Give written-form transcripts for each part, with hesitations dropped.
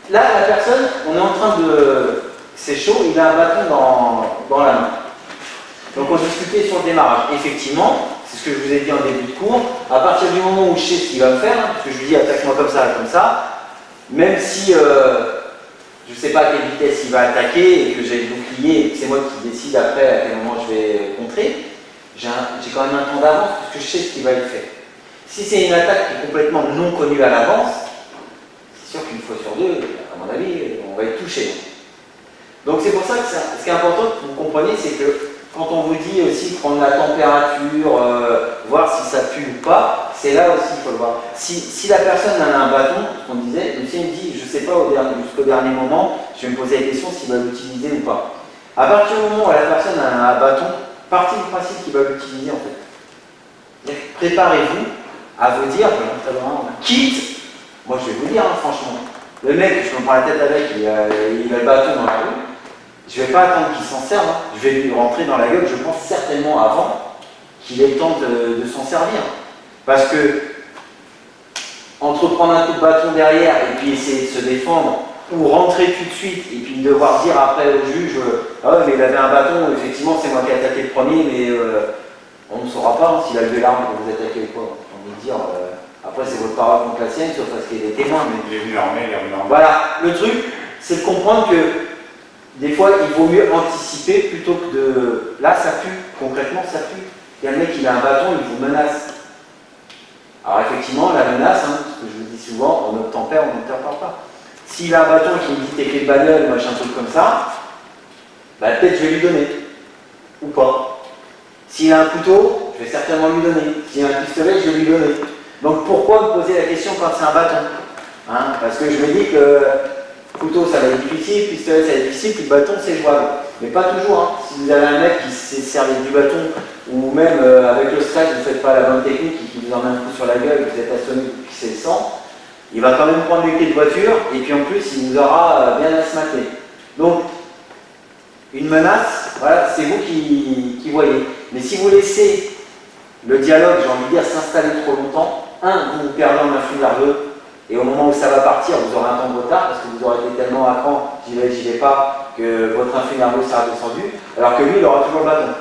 Là, la personne, on est en train de... C'est chaud, il a un bâton dans la main. Donc on discutait sur le démarrage. Effectivement, c'est ce que je vous ai dit en début de cours, à partir du moment où je sais ce qu'il va me faire, parce que je lui dis attaque-moi comme ça, même si je ne sais pas à quelle vitesse il va attaquer et que j'ai le bouclier et que c'est moi qui décide après à quel moment je vais contrer, j'ai quand même un temps d'avance parce que je sais ce qu'il va y faire. Si c'est une attaque qui est complètement non connue à l'avance, c'est sûr qu'une fois sur deux, à mon avis, on va être touché. Donc c'est pour ça que ce qui est important que vous compreniez, c'est que quand on vous dit aussi de prendre la température, voir si ça pue ou pas, c'est là aussi qu'il faut le voir. Si la personne a un bâton, on disait, le me dit, je ne sais pas jusqu'au dernier moment, je vais me poser la question s'il va l'utiliser ou pas. À partir du moment où la personne a un bâton, partez du principe qu'il va l'utiliser en fait. Préparez-vous à vous dire, quitte, moi je vais vous dire hein, franchement, le mec, je me prends la tête avec, il a le bâton dans la rue, je ne vais pas attendre qu'il s'en serve, hein. Je vais lui rentrer dans la gueule, je pense certainement avant qu'il ait le temps de s'en servir. Parce que, entre prendre un coup de bâton derrière et puis essayer de se défendre, ou rentrer tout de suite et puis devoir dire après au juge ah ouais, mais il avait un bâton, effectivement c'est moi qui ai attaqué le premier, mais on ne saura pas hein, s'il a levé l'arme pour vous attaquer ou quoi. J'ai envie de dire, après c'est votre parole contre la sienne, sauf parce qu'il y a des témoins. Mais... Il est venu armé, il est venu armé. Voilà, le truc, c'est de comprendre que des fois il vaut mieux anticiper plutôt que de. Là ça pue, concrètement ça pue. Il y a le mec il a un bâton, il vous menace. Alors effectivement, la menace, hein, ce que je vous dis souvent, on obtempère, on n'obtempère pas. S'il a un bâton qui me dit t'es clés de bagnole, machin truc comme ça, bah peut-être je vais lui donner. Ou pas. S'il a un couteau, je vais certainement lui donner. S'il a un pistolet, je vais lui donner. Donc pourquoi me poser la question quand c'est un bâton hein? Parce que je me dis que couteau ça va être difficile, pistolet ça va être difficile, puis le bâton c'est jouable. Mais pas toujours. Hein. Si vous avez un mec qui sait servir du bâton, ou même avec le stress, vous ne faites pas la bonne technique et qui vous emmène un coup sur la gueule et que vous êtes assommé depuis que c'est le sang, il va quand même prendre les clés de voiture et puis en plus il vous aura bien asthmaté. Donc, une menace, voilà, c'est vous qui voyez. Mais si vous laissez le dialogue, j'ai envie de dire, s'installer trop longtemps, vous perdez en influx nerveux et au moment où ça va partir, vous aurez un temps de retard parce que vous aurez été tellement à cran, j'y vais pas, que votre influx nerveux sera descendu, alors que lui, il aura toujours le bâton.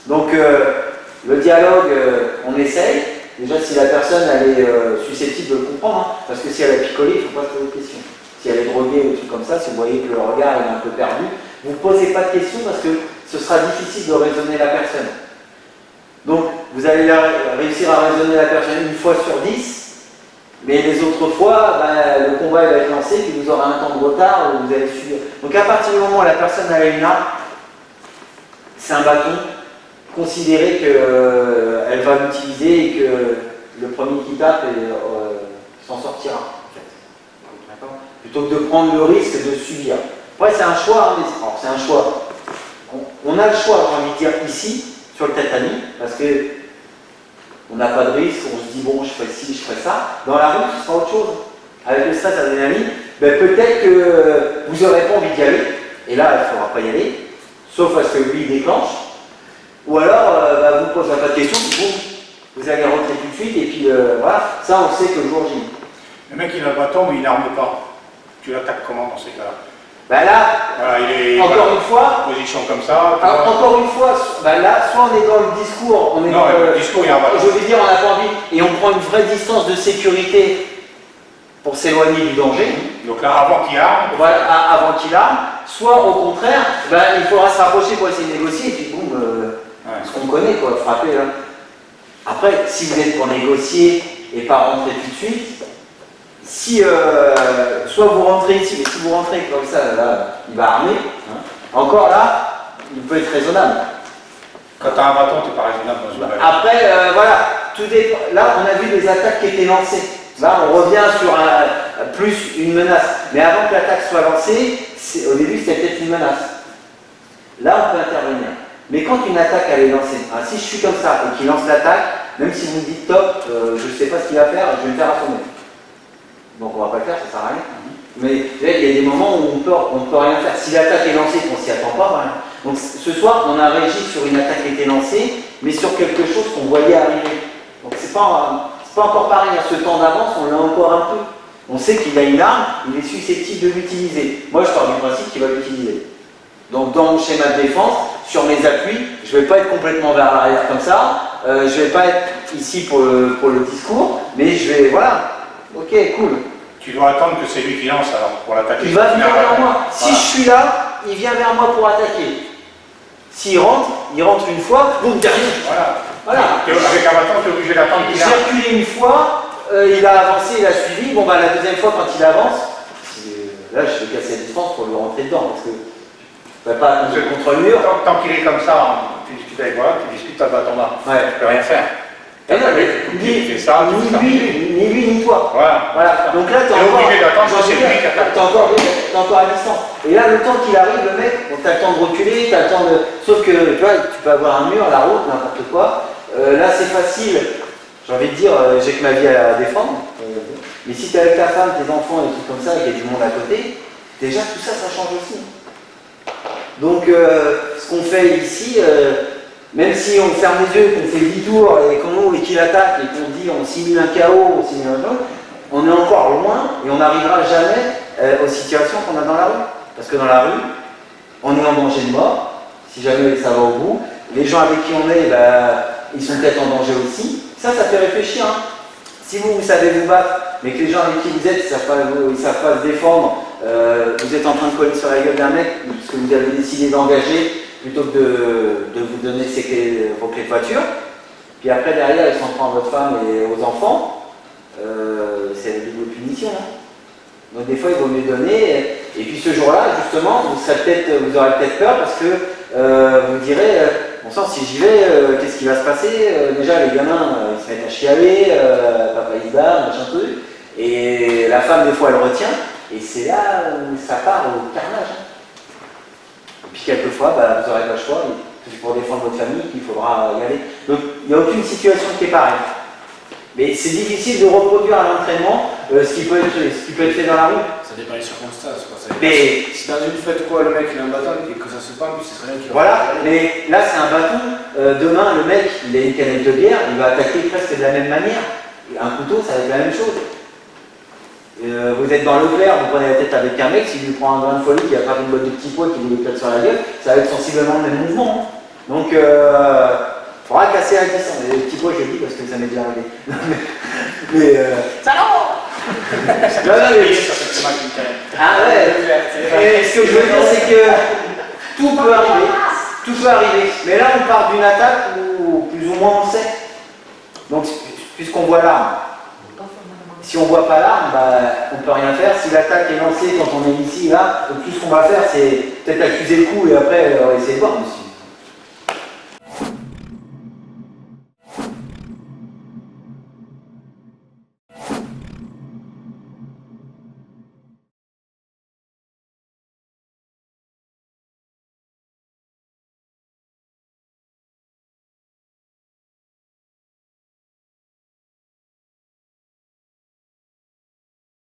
Donc, le dialogue, on essaye. Déjà, si la personne elle est susceptible de le comprendre, hein, parce que si elle a picolé, il ne faut pas se poser de questions. Si elle est droguée ou des trucs comme ça, si vous voyez que le regard est un peu perdu, vous ne posez pas de questions parce que ce sera difficile de raisonner la personne. Donc, vous allez réussir à raisonner la personne une fois sur 10, mais les autres fois, ben, le combat va être lancé, puis vous aurez un temps de retard où vous allez suivre. Donc, à partir du moment où la personne a une arme, c'est un bâton, considérez qu'elle va l'utiliser et que le premier qui tape s'en sortira. En fait. Plutôt que de prendre le risque de subir. Après, c'est un choix. Hein, c'est un choix. On a le choix, j'ai envie de dire, ici, sur le tatami, parce que on n'a pas de risque, on se dit, bon, je ferai ci, je ferai ça. Dans la rue, ce sera autre chose. Avec le stress adrénaline, ben, peut-être que vous n'aurez pas envie d'y aller, et là, il ne faudra pas y aller, sauf à ce que lui il déclenche. Ou alors, bah, vous ne poserez pas de questions, vous allez rentrer tout de suite, et puis voilà, ça on sait que le jour J. Le mec il a le bâton, mais il n'arme pas. Tu l'attaques comment dans ces cas-là? Bah là, voilà, il est encore une fois, position comme ça. Encore une fois, bah là, soit on est dans le discours, on est non, dans le discours, il y a un bâton. Je veux dire, on n'a pas envie, et on prend une vraie distance de sécurité pour s'éloigner du danger. Donc là, avant qu'il arme. Voilà, avant qu'il arme. Soit au contraire, bah, il faudra se rapprocher pour essayer de négocier, et puis boum, ce qu'on connaît, quoi, frapper. Hein. Après, si vous êtes pour négocier et pas rentrer tout de suite, si soit vous rentrez ici, mais si vous rentrez comme ça, là, il va armer. Hein. Encore là, il peut être raisonnable. Quand tu as un bâton, tu n'es pas raisonnable dans une balle. Après, voilà, là, on a vu des attaques qui étaient lancées. Là, on revient sur plus une menace. Mais avant que l'attaque soit lancée, au début, c'était peut-être une menace. Là, on peut intervenir. Mais quand une attaque elle est lancée, hein, si je suis comme ça et qu'il lance l'attaque, même si vous me dites top, je ne sais pas ce qu'il va faire, je vais me faire assommer. Donc on ne va pas le faire, ça ne sert à rien. Mais il y a des moments où on peut rien faire. Si l'attaque est lancée, qu'on ne s'y attend pas, voilà. Donc ce soir, on a réagi sur une attaque qui était lancée, mais sur quelque chose qu'on voyait arriver. Donc c'est pas encore pareil, à ce temps d'avance, on l'a encore un peu. On sait qu'il a une arme, il est susceptible de l'utiliser. Moi, je pars du principe qu'il va l'utiliser. Donc, dans mon schéma de défense, sur mes appuis, je ne vais pas être complètement vers l'arrière comme ça. Je ne vais pas être ici pour le discours, mais je vais, voilà. Ok, cool. Tu dois attendre que c'est lui qui lance alors pour l'attaquer. Il va venir vers moi. Si je suis là, il vient vers moi pour attaquer. S'il rentre, il rentre une fois, boum, derrière. Voilà. Avec un bâton, tu es obligé d'attendre qu'il J'ai reculé une fois, il a avancé, il a suivi. Bon, bah, la deuxième fois, quand il avance, là, je vais casser la distance pour lui rentrer dedans. Parce que je ne peux pas contre le mur. Tant qu'il est comme ça, tu discutes avec moi, tu discutes à ce bâton-là. Ouais. Tu peux rien faire. Non, ni lui, ni toi. Voilà. Donc là, tu es encore à distance. Et là, le temps qu'il arrive, le mec, tu as le temps de reculer, tu as le temps de. Sauf que tu vois, tu peux avoir un mur, la route, n'importe quoi. Là, c'est facile. J'ai envie de dire, j'ai que ma vie à défendre. Mais si tu es avec ta femme, tes enfants et tout comme ça, et qu'il y a du monde à côté, déjà tout ça, ça change aussi. Donc, ce qu'on fait ici. Même si on ferme les yeux, qu'on fait 10 tours et qu'il attaque et qu'on dit on simule un chaos, on simule un truc, on est encore loin et on n'arrivera jamais aux situations qu'on a dans la rue. Parce que dans la rue, on est en danger de mort, si jamais ça va au bout. Les gens avec qui on est, ils sont peut-être en danger aussi. Ça fait réfléchir. Hein. Si vous savez vous battre, mais que les gens avec qui vous êtes, ils ne savent pas se défendre, vous êtes en train de coller sur la gueule d'un mec, parce que vous avez décidé d'engager, plutôt que de vous donner vos clés de voiture, puis après derrière ils s'en prennent à votre femme et aux enfants, c'est la double punition. Hein. Donc des fois il vaut mieux donner, et puis ce jour-là justement vous aurez peut-être peur parce que vous direz, bon sang si j'y vais, qu'est-ce qui va se passer? Déjà les gamins ils se mettent à chialer, papa il se bat, machin truc, et la femme des fois elle retient, et c'est là où ça part au carnage. Hein. Puis quelquefois, vous n'aurez pas le choix, c'est pour défendre votre famille qu'il faudra y aller. Donc il n'y a aucune situation qui est pareille. Mais c'est difficile de reproduire à l'entraînement ce qui peut être fait dans la rue. Ça dépend des circonstances. Mais si dans une fête quoi, le mec il a un bâton et que ça se pend, ce serait rien qui va. Voilà, mais là c'est un bâton. Demain, le mec, il a une canette de bière, il va attaquer presque de la même manière. Un couteau, ça va être la même chose. Vous êtes dans l'eau claire, vous prenez la tête avec un mec, s'il lui prend un grain de folie qui a pas une boîte de petits pois qui vous l'éclate sur la gueule, ça va être sensiblement le même mouvement. Hein. Donc, il faudra casser la distance. Les petits pois, je le dis parce que ça m'est déjà arrivé. Salaud. Ah ouais. Et ce que je veux dire, c'est que tout peut arriver. Tout peut arriver. Mais là, on part d'une attaque où plus ou moins on sait. Donc, puisqu'on voit l'arme. Si on ne voit pas l'arme, on ne peut rien faire. Si l'attaque est lancée quand on est ici, là, tout ce qu'on va faire, c'est peut-être accuser le coup et après essayer de voir.